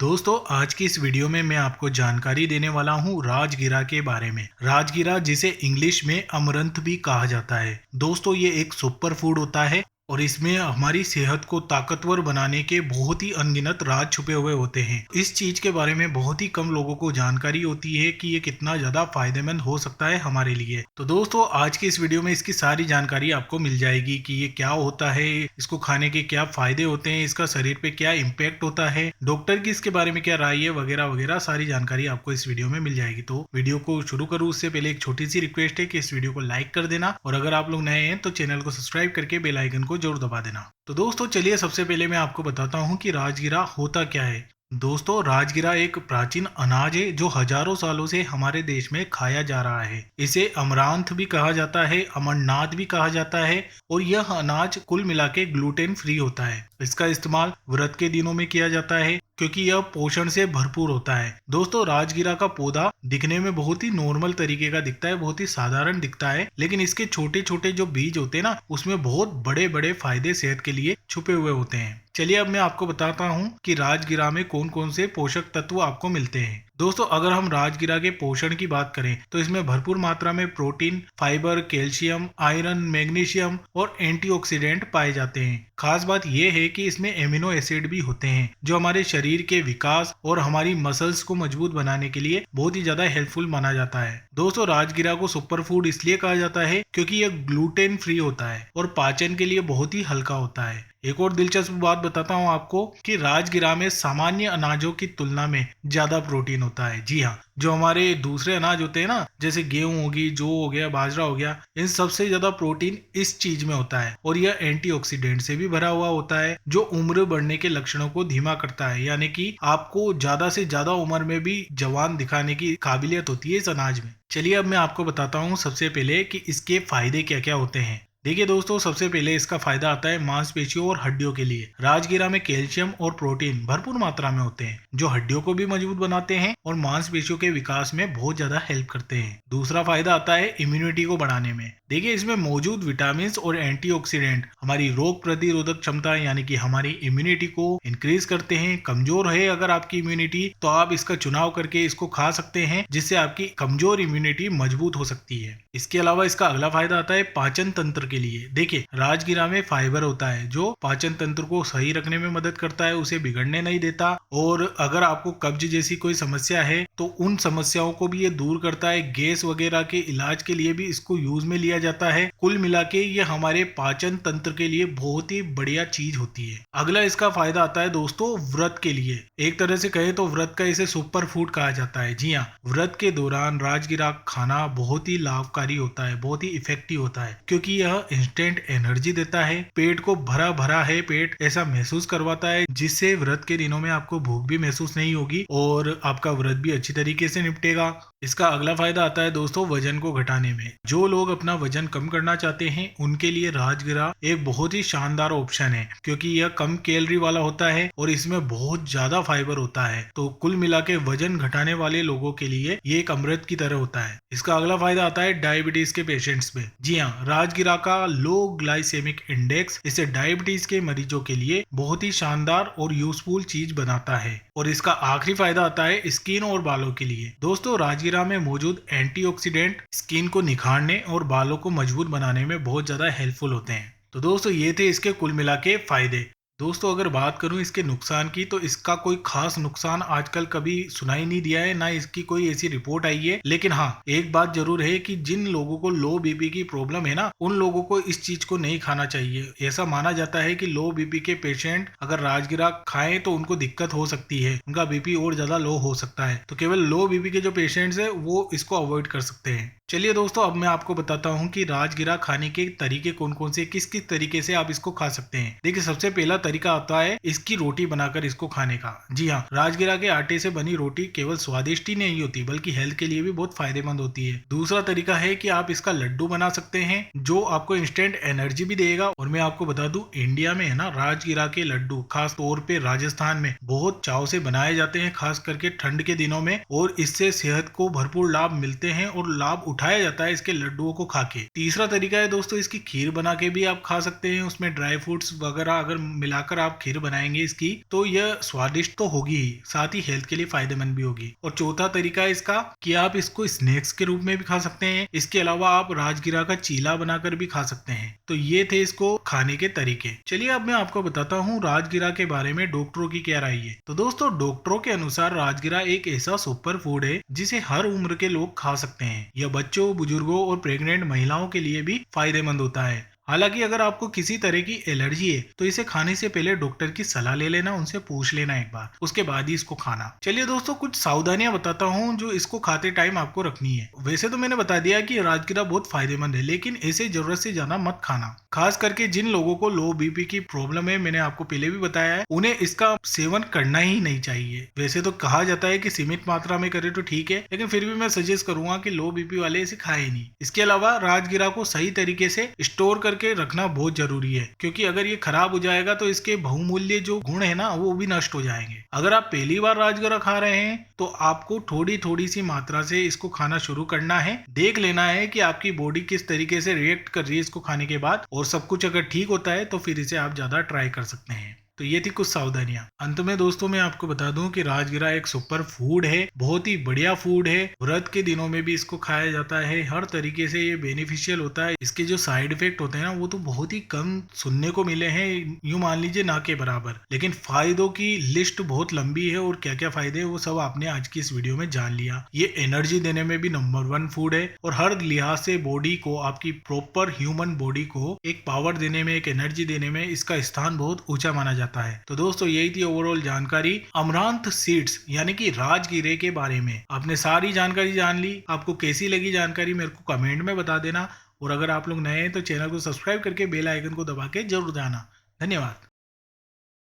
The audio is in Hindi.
दोस्तों आज की इस वीडियो में मैं आपको जानकारी देने वाला हूँ राजगिरा के बारे में। राजगिरा जिसे इंग्लिश में अमरंथ भी कहा जाता है। दोस्तों ये एक सुपर फूड होता है और इसमें हमारी सेहत को ताकतवर बनाने के बहुत ही अनगिनत राज छुपे हुए होते हैं। इस चीज के बारे में बहुत ही कम लोगों को जानकारी होती है कि ये कितना ज्यादा फायदेमंद हो सकता है हमारे लिए। तो दोस्तों आज की इस वीडियो में इसकी सारी जानकारी आपको मिल जाएगी कि ये क्या होता है, इसको खाने के क्या फायदे होते हैं, इसका शरीर पे क्या इम्पैक्ट होता है, डॉक्टर की इसके बारे में क्या राय है, वगैरह वगैरह सारी जानकारी आपको इस वीडियो में मिल जाएगी। तो वीडियो को शुरू करूँ उससे पहले एक छोटी सी रिक्वेस्ट है कि इस वीडियो को लाइक कर देना और अगर आप लोग नए हैं तो चैनल को सब्सक्राइब करके बेल आइकन को जरूर दबा देना। तो दोस्तों चलिए सबसे पहले मैं आपको बताता हूँ कि राजगिरा होता क्या है। दोस्तों राजगिरा एक प्राचीन अनाज है जो हजारों सालों से हमारे देश में खाया जा रहा है। इसे अमरांथ भी कहा जाता है, अमरनाथ भी कहा जाता है और यह अनाज कुल मिला के ग्लूटेन फ्री होता है। इसका इस्तेमाल व्रत के दिनों में किया जाता है क्योंकि यह पोषण से भरपूर होता है। दोस्तों राजगिरा का पौधा दिखने में बहुत ही नॉर्मल तरीके का दिखता है, बहुत ही साधारण दिखता है, लेकिन इसके छोटे छोटे जो बीज होते हैं ना उसमें बहुत बड़े बड़े फायदे सेहत के लिए छुपे हुए होते हैं। चलिए अब मैं आपको बताता हूँ कि राजगिरा में कौन कौन से पोषक तत्व आपको मिलते हैं। दोस्तों अगर हम राजगिरा के पोषण की बात करें तो इसमें भरपूर मात्रा में protein, fibre, calcium, iron, magnesium और एंटीऑक्सीडेंट पाए जाते हैं। खास बात यह है कि इसमें एमिनो एसिड भी होते हैं जो हमारे शरीर के विकास और हमारी मसल्स को मजबूत बनाने के लिए बहुत ही ज्यादा हेल्पफुल माना जाता है। दोस्तों राजगिरा को सुपर फूड इसलिए कहा जाता है क्योंकि यह ग्लूटेन फ्री होता है और पाचन के लिए बहुत ही हल्का होता है। एक और दिलचस्प बात बताता हूँ आपको कि राजगिरा में सामान्य अनाजों की तुलना में ज्यादा प्रोटीन होता है। जी हाँ, जो हमारे दूसरे अनाज होते हैं ना जैसे गेहूं होगी, जौ हो गया, बाजरा हो गया, इन सबसे ज्यादा प्रोटीन इस चीज में होता है और यह एंटीऑक्सीडेंट से भी भरा हुआ होता है जो उम्र बढ़ने के लक्षणों को धीमा करता है, यानी कि आपको ज्यादा से ज्यादा उम्र में भी जवान दिखाने की काबिलियत होती है इस अनाज में। चलिए अब मैं आपको बताता हूँ सबसे पहले कि इसके फायदे क्या क्या होते हैं। देखिए दोस्तों सबसे पहले इसका फायदा आता है मांसपेशियों और हड्डियों के लिए। राजगिरा में कैल्शियम और प्रोटीन भरपूर मात्रा में होते हैं जो हड्डियों को भी मजबूत बनाते हैं और मांसपेशियों के विकास में बहुत ज्यादा हेल्प करते हैं। दूसरा फायदा आता है इम्यूनिटी को बढ़ाने में। देखिए इसमें मौजूद विटामिन और एंटीऑक्सीडेंट हमारी रोग प्रतिरोधक क्षमता यानी कि हमारी इम्यूनिटी को इंक्रीज करते हैं। कमजोर है अगर आपकी इम्यूनिटी तो आप इसका चुनाव करके इसको खा सकते हैं जिससे आपकी कमजोर इम्यूनिटी मजबूत हो सकती है। इसके अलावा इसका अगला फायदा आता है पाचन तंत्र के लिए। देखिए राजगिरा में फाइबर होता है जो पाचन तंत्र को सही रखने में मदद करता है, उसे बिगड़ने नहीं देता और अगर आपको कब्ज जैसी कोई समस्या है तो उन समस्याओं को भी ये दूर करता है। गैस वगैरह के इलाज के लिए भी इसको यूज में लिया जाता है। कुल मिला के ये हमारे पाचन तंत्र के लिए बहुत ही बढ़िया चीज होती है। अगला इसका फायदा आता है दोस्तों व्रत के लिए। एक तरह से कहे तो व्रत का इसे सुपर फूड कहा जाता है। जी हाँ, व्रत के दौरान राजगिरा खाना बहुत ही लाभकारी होता है, बहुत ही इफेक्टिव होता है क्योंकि यह इंस्टेंट एनर्जी देता है, पेट को भरा भरा है पेट ऐसा महसूस करवाता है जिससे व्रत के दिनों में आपको भूख भी महसूस नहीं होगी और आपका व्रत भी अच्छी तरीके से निपटेगा। इसका अगला फायदा आता है दोस्तों वजन को घटाने में। जो लोग अपना वजन कम करना चाहते हैं उनके लिए राजगिरा एक बहुत ही शानदार ऑप्शन है क्योंकि यह कम कैलोरी वाला होता है और इसमें बहुत ज्यादा फाइबर होता है। तो कुल मिला के वजन घटाने वाले लोगों के लिए ये एक अमृत की तरह होता है। इसका अगला फायदा आता है डायबिटीज के पेशेंट्स में। जी हाँ, राजगिरा का लो ग्लाइसेमिक इंडेक्स इसे डायबिटीज के मरीजों के लिए बहुत ही शानदार और यूजफुल चीज बनाता है। और इसका आखिरी फायदा आता है स्किन और बालों के लिए। दोस्तों राजगिरा में मौजूद एंटीऑक्सीडेंट स्किन को निखारने और बालों को मजबूत बनाने में बहुत ज्यादा हेल्पफुल होते हैं। तो दोस्तों ये थे इसके कुल मिला के फायदे। दोस्तों अगर बात करूं इसके नुकसान की तो इसका कोई खास नुकसान आजकल कभी सुनाई नहीं दिया है, ना इसकी कोई ऐसी रिपोर्ट आई है। लेकिन हाँ एक बात जरूर है कि जिन लोगों को लो बीपी की प्रॉब्लम है ना उन लोगों को इस चीज को नहीं खाना चाहिए। ऐसा माना जाता है कि लो बीपी के पेशेंट अगर राजगिरा खाएं तो उनको दिक्कत हो सकती है, उनका बीपी और ज्यादा लो हो सकता है। तो केवल लो बीपी के जो पेशेंट्स है वो इसको अवॉइड कर सकते हैं। चलिए दोस्तों अब मैं आपको बताता हूँ कि राजगिरा खाने के तरीके कौन कौन से, किस किस तरीके से आप इसको खा सकते हैं। देखिए सबसे पहला तरीका आता है इसकी रोटी बनाकर इसको खाने का। जी हाँ, राजगिरा के आटे से बनी रोटी केवल स्वादिष्ट ही नहीं होती बल्कि हेल्थ के लिए भी बहुत फायदेमंद होती है। दूसरा तरीका है कि आप इसका लड्डू बना सकते हैं जो आपको इंस्टेंट एनर्जी भी देगा। और मैं आपको बता दूं इंडिया में है ना राजगिरा के लड्डू खास तौर पे राजस्थान में बहुत चाव से बनाए जाते हैं, खास करके ठंड के दिनों में, और इससे सेहत को भरपूर लाभ मिलते हैं और लाभ उठाया जाता है इसके लड्डुओं को खा के। तीसरा तरीका है दोस्तों इसकी खीर बना के भी आप खा सकते हैं, उसमें ड्राई फ्रूट्स वगैरह अगर मिलाकर आप खीर बनाएंगे इसकी तो यह स्वादिष्ट तो होगी ही, साथ ही हेल्थ के लिए फायदेमंद भी होगी। और चौथा तरीका है इसका कि आप इसको स्नैक्स के रूप में भी खा सकते हैं। इसके अलावा आप राजगिरा का चीला बनाकर भी खा सकते हैं। तो ये थे इसको खाने के तरीके। चलिए अब मैं आपको बताता हूँ राजगिरा के बारे में डॉक्टरों की क्या राय है। तो दोस्तों डॉक्टरों के अनुसार राजगिरा एक ऐसा सुपर फूड है जिसे हर उम्र के लोग खा सकते हैं। यह बच्चों, बुजुर्गों और प्रेग्नेंट महिलाओं के लिए भी फायदेमंद होता है। हालांकि अगर आपको किसी तरह की एलर्जी है तो इसे खाने से पहले डॉक्टर की सलाह ले लेना, उनसे पूछ लेना एक बार, उसके बाद ही इसको खाना। चलिए दोस्तों कुछ सावधानियां बताता हूं जो इसको खाते टाइम आपको रखनी है। वैसे तो मैंने बता दिया कि राजगिरा बहुत फायदेमंद है, लेकिन इसे जरूरत से ज्यादा मत खाना। खास करके जिन लोगों को लो बीपी की प्रॉब्लम है, मैंने आपको पहले भी बताया है, उन्हें इसका सेवन करना ही नहीं चाहिए। वैसे तो कहा जाता है कि सीमित मात्रा में करे तो ठीक है, लेकिन फिर भी मैं सजेस्ट करूंगा कि लो बीपी वाले इसे खाए नहीं। इसके अलावा राजगिरा को सही तरीके से स्टोर करके रखना बहुत जरूरी है, क्योंकि अगर ये खराब हो जाएगा तो इसके बहुमूल्य जो गुण है ना वो भी नष्ट हो जाएंगे। अगर आप पहली बार राजगिरा खा रहे हैं तो आपको थोड़ी थोड़ी सी मात्रा से इसको खाना शुरू करना है। देख लेना है कि आपकी बॉडी किस तरीके से रिएक्ट कर रही है इसको खाने के बाद, और सब कुछ अगर ठीक होता है तो फिर इसे आप ज्यादा ट्राई कर सकते हैं। तो ये थी कुछ सावधानियां। अंत में दोस्तों मैं आपको बता दूं कि राजगिरा एक सुपर फूड है, बहुत ही बढ़िया फूड है। व्रत के दिनों में भी इसको खाया जाता है। हर तरीके से ये बेनिफिशियल होता है। इसके जो साइड इफेक्ट होते हैं ना वो तो बहुत ही कम सुनने को मिले हैं, यूं मान लीजिए ना के बराबर। लेकिन फायदों की लिस्ट बहुत लंबी है और क्या क्या फायदे है वो सब आपने आज की इस वीडियो में जान लिया। ये एनर्जी देने में भी नंबर 1 फूड है और हर लिहाज से बॉडी को, आपकी प्रॉपर ह्यूमन बॉडी को एक पावर देने में, एक एनर्जी देने में इसका स्थान बहुत ऊंचा माना जाता है। तो दोस्तों यही थी ओवरऑल जानकारी अमरांथ सीड्स यानी कि राजगिरे के बारे में। आपने सारी जानकारी जान ली। आपको कैसी लगी जानकारी मेरे को कमेंट में बता देना, और अगर आप लोग नए हैं तो चैनल को सब्सक्राइब करके बेल आइकन को दबा के जरूर जाना। धन्यवाद।